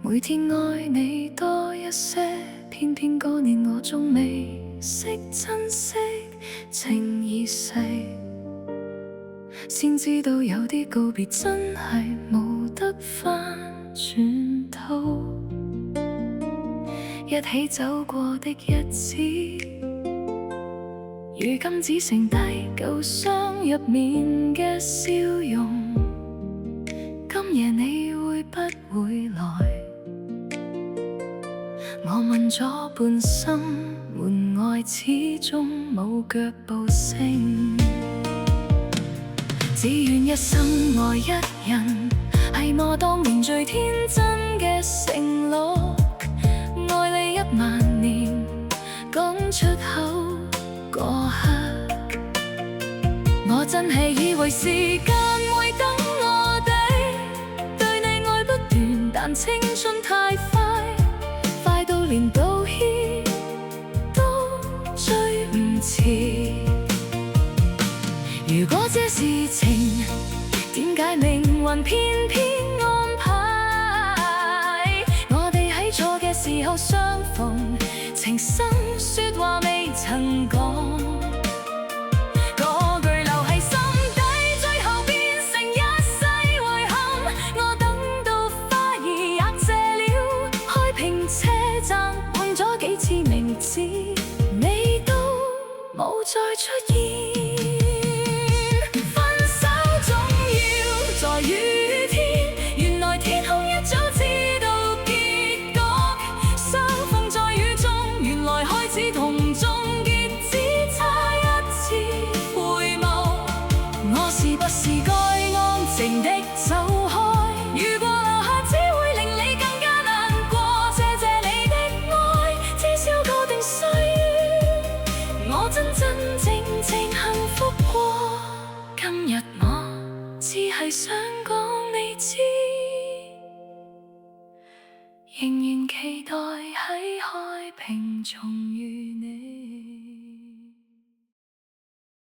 每天愛你多一些，偏偏嗰年我仲未識珍惜，情已逝，先知道有啲告別真係冇得返轉頭。一起走過的日子，如今只剩低舊箱入面嘅笑容。今夜你會不會來？我問咗半生，門外始終冇腳步聲。只願一生愛一人，係我當年最天真嘅承諾。愛你10000年，講出口嗰刻，我真係以為時間會等我哋。對你愛不斷，但青春太快，快到連道歉都追唔遲。如果這是情，點解命運偏偏安排我哋喺錯嘅時候相逢？情深說話未曾講，嗰句留喺心底，最後變成一世遺憾。我等到花兒也謝了，開平車站換咗幾次名字，你都冇再出現。雨天，原來天空一早知道結局。相逢在雨中，原來開始同終結只差一次回眸。我是不是該安靜的走開？如果留下只會令你更加難過。謝謝你的愛，至少確定歲月，我真真正正幸福過。今日我只係想講你知，仍然期待喺開平重遇。